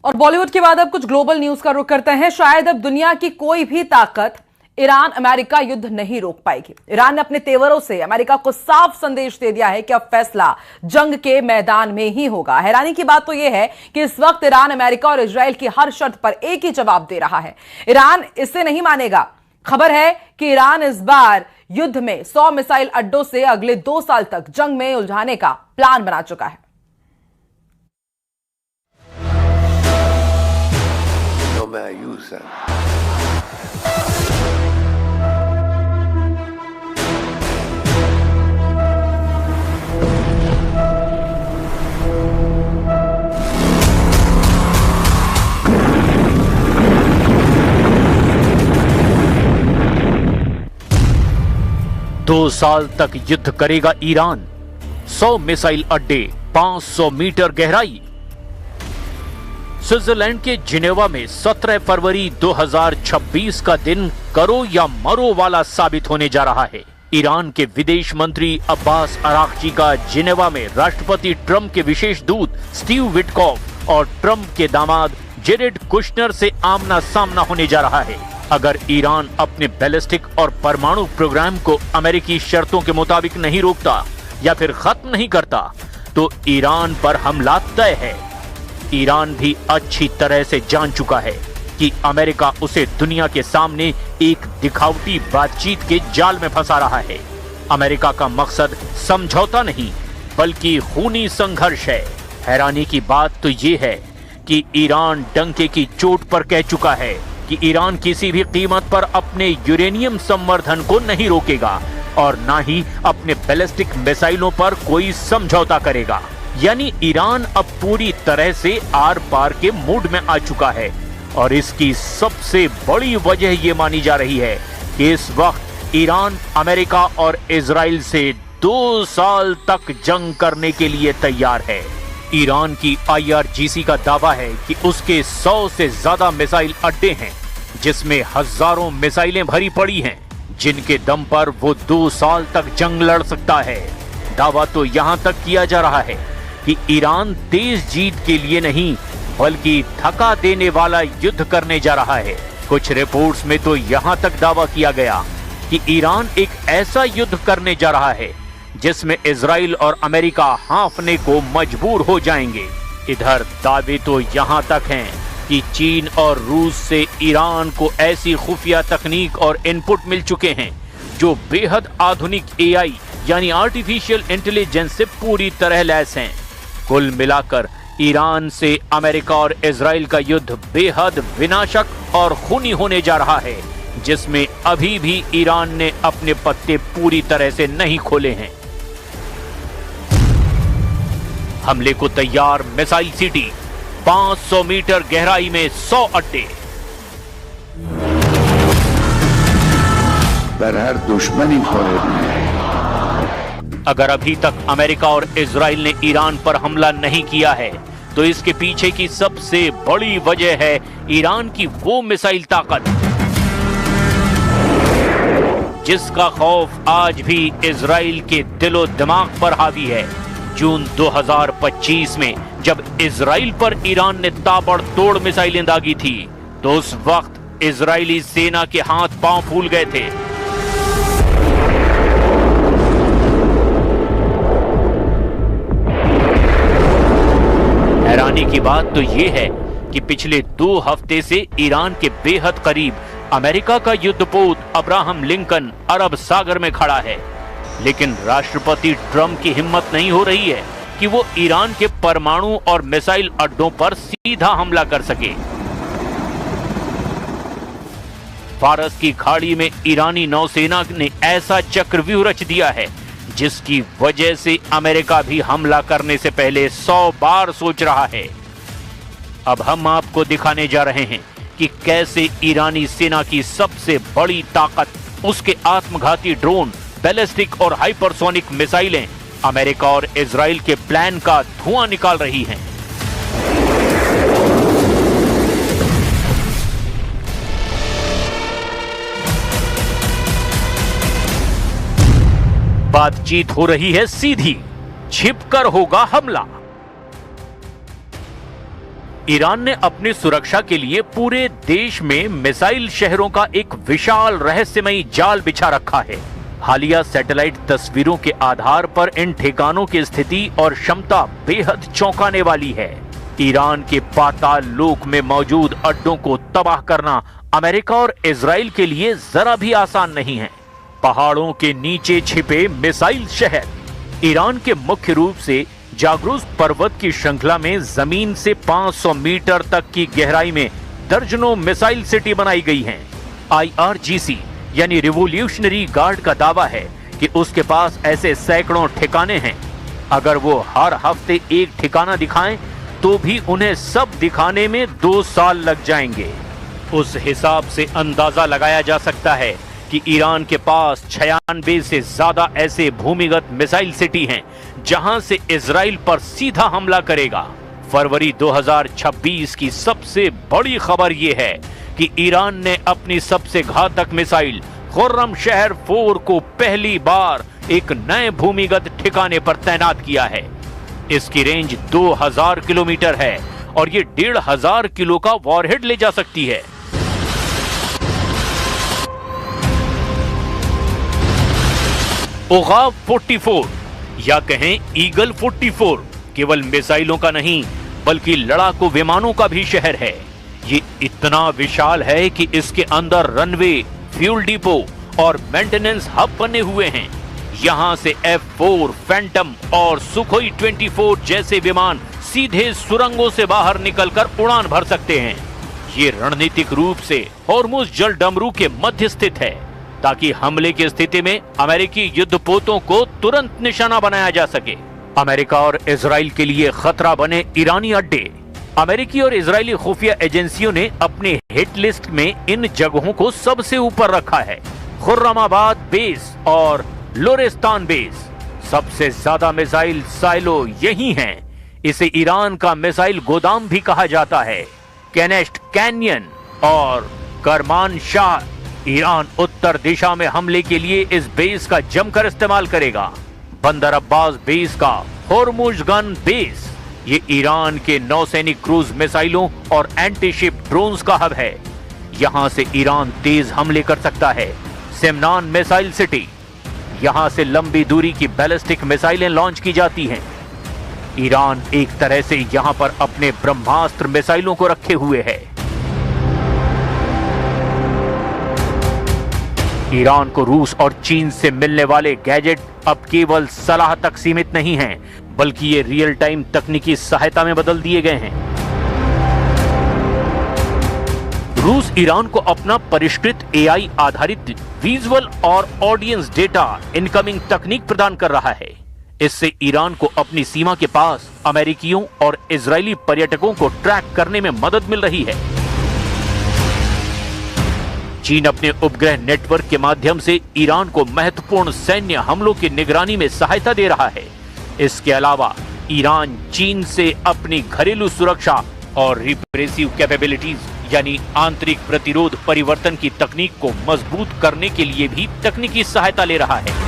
और बॉलीवुड के बाद अब कुछ ग्लोबल न्यूज का रुख करते हैं। शायद अब दुनिया की कोई भी ताकत ईरान अमेरिका युद्ध नहीं रोक पाएगी। ईरान ने अपने तेवरों से अमेरिका को साफ संदेश दे दिया है कि अब फैसला जंग के मैदान में ही होगा। हैरानी की बात तो यह है कि इस वक्त ईरान अमेरिका और इजराइल की हर शर्त पर एक ही जवाब दे रहा है। ईरान इसे नहीं मानेगा। खबर है कि ईरान इस बार युद्ध में 100 मिसाइल अड्डों से अगले 2 साल तक जंग में उलझाने का प्लान बना चुका है। दो साल तक युद्ध करेगा ईरान। 100 मिसाइल अड्डे, 500 मीटर गहराई। स्विट्जरलैंड के जिनेवा में 17 फरवरी 2026 का दिन करो या मरो वाला साबित होने जा रहा है। ईरान के विदेश मंत्री अब्बास अरागची का जिनेवा में राष्ट्रपति ट्रंप के विशेष दूत स्टीव विटकॉफ और ट्रंप के दामाद जेरेड कुशनर से आमना सामना होने जा रहा है। अगर ईरान अपने बैलिस्टिक और परमाणु प्रोग्राम को अमेरिकी शर्तों के मुताबिक नहीं रोकता या फिर खत्म नहीं करता तो ईरान पर हमला तय है। ईरान भी अच्छी तरह से जान चुका है कि अमेरिका उसे दुनिया के सामने एक दिखावटी बातचीत के जाल में फंसा रहा है। अमेरिका का मकसद समझौता नहीं बल्कि खूनी संघर्ष है। हैरानी की बात तो ये है कि ईरान डंके की चोट पर कह चुका है कि ईरान किसी भी कीमत पर अपने यूरेनियम संवर्धन को नहीं रोकेगा और ना ही अपने बैलिस्टिक मिसाइलों पर कोई समझौता करेगा। यानी ईरान अब पूरी तरह से आर पार के मूड में आ चुका है और इसकी सबसे बड़ी वजह यह मानी जा रही है कि इस वक्त ईरान अमेरिका और इजराइल से 2 साल तक जंग करने के लिए तैयार है। ईरान की IRGC का दावा है कि उसके 100 से ज्यादा मिसाइल अड्डे हैं जिसमें हजारों मिसाइलें भरी पड़ी हैं जिनके दम पर वो 2 साल तक जंग लड़ सकता है। दावा तो यहां तक किया जा रहा है कि ईरान तेज जीत के लिए नहीं बल्कि थका देने वाला युद्ध करने जा रहा है। कुछ रिपोर्ट्स में तो यहां तक दावा किया गया कि ईरान एक ऐसा युद्ध करने जा रहा है जिसमें इजराइल और अमेरिका हांफने को मजबूर हो जाएंगे। इधर दावे तो यहां तक हैं कि चीन और रूस से ईरान को ऐसी खुफिया तकनीक और इनपुट मिल चुके हैं जो बेहद आधुनिक AI यानी आर्टिफिशियल इंटेलिजेंस से पूरी तरह लैस हैं। कुल मिलाकर ईरान से अमेरिका और इजराइल का युद्ध बेहद विनाशक और खूनी होने जा रहा है जिसमें अभी भी ईरान ने अपने पत्ते पूरी तरह से नहीं खोले हैं। हमले को तैयार मिसाइल सिटी, 500 मीटर गहराई में 100 अड्डे। हर दुश्मनी अगर अभी तक अमेरिका और इजराइल ने ईरान पर हमला नहीं किया है तो इसके पीछे की सबसे बड़ी वजह है ईरान की वो मिसाइल ताकत जिसका खौफ आज भी इजराइल के दिलो दिमाग पर हावी है। जून 2025 में जब इजराइल पर ईरान ने ताबड़तोड़ मिसाइलें दागी थी तो उस वक्त इजरायली सेना के हाथ पांव फूल गए थे। हैरानी की बात तो यह है कि पिछले 2 हफ्ते से ईरान के बेहद करीब अमेरिका का युद्धपोत अब्राहम लिंकन अरब सागर में खड़ा है, लेकिन राष्ट्रपति ट्रंप की हिम्मत नहीं हो रही है कि वो ईरान के परमाणु और मिसाइल अड्डों पर सीधा हमला कर सके। फारस की खाड़ी में ईरानी नौसेना ने ऐसा चक्रव्यूह रच दिया है जिसकी वजह से अमेरिका भी हमला करने से पहले 100 बार सोच रहा है। अब हम आपको दिखाने जा रहे हैं कि कैसे ईरानी सेना की सबसे बड़ी ताकत उसके आत्मघाती ड्रोन, बैलिस्टिक और हाइपरसोनिक मिसाइलें अमेरिका और इजराइल के प्लान का धुआं निकाल रही हैं। बातचीत हो रही है सीधी, छिपकर होगा हमला। ईरान ने अपनी सुरक्षा के लिए पूरे देश में मिसाइल शहरों का एक विशाल रहस्यमयी जाल बिछा रखा है। हालिया सैटेलाइट तस्वीरों के आधार पर इन ठिकानों की स्थिति और क्षमता बेहद चौंकाने वाली है। ईरान के पाताल लोक में मौजूद अड्डों को तबाह करना अमेरिका और इजराइल के लिए जरा भी आसान नहीं है। पहाड़ों के नीचे छिपे मिसाइल शहर। ईरान के मुख्य रूप से जागरूस पर्वत की श्रृंखला में जमीन से 500 मीटर तक की गहराई में दर्जनों मिसाइल सिटी बनाई गई हैं। IRGC यानी रिवोल्यूशनरी गार्ड का दावा है कि उसके पास ऐसे सैकड़ों ठिकाने हैं। अगर वो हर हफ्ते एक ठिकाना दिखाएं तो भी उन्हें सब दिखाने में 2 साल लग जाएंगे। उस हिसाब से अंदाजा लगाया जा सकता है कि ईरान के पास 96 से ज्यादा ऐसे भूमिगत मिसाइल सिटी हैं जहां से इजराइल पर सीधा हमला करेगा। फरवरी 2026 की सबसे बड़ी खबर यह है कि ईरान ने अपनी सबसे घातक मिसाइल खुर्रम शहर 4 को पहली बार एक नए भूमिगत ठिकाने पर तैनात किया है। इसकी रेंज 2000 किलोमीटर है और ये 1500 किलो का वॉरहेड ले जा सकती है। ओगाव 44 या कहें ईगल 44 केवल मिसाइलों का नहीं बल्कि लड़ाकू विमानों का भी शहर है। ये इतना विशाल है कि इसके अंदर रनवे, फ्यूल डिपो और मेंटेनेंस हब बने हुए हैं। यहां से F4, फैंटम और सुखोई 24 जैसे विमान सीधे सुरंगों से बाहर निकलकर उड़ान भर सकते हैं। ये रणनीतिक रूप से होर्मुज जल डमरू के मध्य स्थित है ताकि हमले की स्थिति में अमेरिकी युद्धपोतों को तुरंत निशाना बनाया जा सके। अमेरिका और इजराइल के लिए खतरा बने ईरानी अड्डे। अमेरिकी और इजरायली खुफिया एजेंसियों ने अपने हिट लिस्ट में इन जगहों को सबसे ऊपर रखा है। खुर्रमाबाद बेस और लोरेस्तान बेस। सबसे ज्यादा मिसाइल साइलो यही हैं। इसे ईरान का मिसाइल गोदाम भी कहा जाता है। केनेस्ट कैनियन और करमान शाह। ईरान उत्तर दिशा में हमले के लिए इस बेस का जमकर इस्तेमाल करेगा। बंदर अब्बास बेस का होर्मुजगन बेस। ये ईरान के नौसैनिक क्रूज मिसाइलों और एंटीशिप ड्रोन्स का हब है। यहां से ईरान तेज हमले कर सकता है। सिमनान मिसाइल सिटी। यहां से लंबी दूरी की बैलिस्टिक मिसाइलें लॉन्च की जाती हैं। ईरान एक तरह से यहां पर अपने ब्रह्मास्त्र मिसाइलों को रखे हुए है। ईरान को रूस और चीन से मिलने वाले गैजेट अब केवल सलाह तक सीमित नहीं हैं, बल्कि ये रियल टाइम तकनीकी सहायता में बदल दिए गए हैं। रूस ईरान को अपना परिष्कृत AI आधारित विजुअल और ऑडियंस डेटा इनकमिंग तकनीक प्रदान कर रहा है। इससे ईरान को अपनी सीमा के पास अमेरिकियों और इजरायली पर्यटकों को ट्रैक करने में मदद मिल रही है। चीन अपने उपग्रह नेटवर्क के माध्यम से ईरान को महत्वपूर्ण सैन्य हमलों की निगरानी में सहायता दे रहा है। इसके अलावा ईरान चीन से अपनी घरेलू सुरक्षा और रिप्रेसिव कैपेबिलिटीज यानी आंतरिक प्रतिरोध परिवर्तन की तकनीक को मजबूत करने के लिए भी तकनीकी सहायता ले रहा है।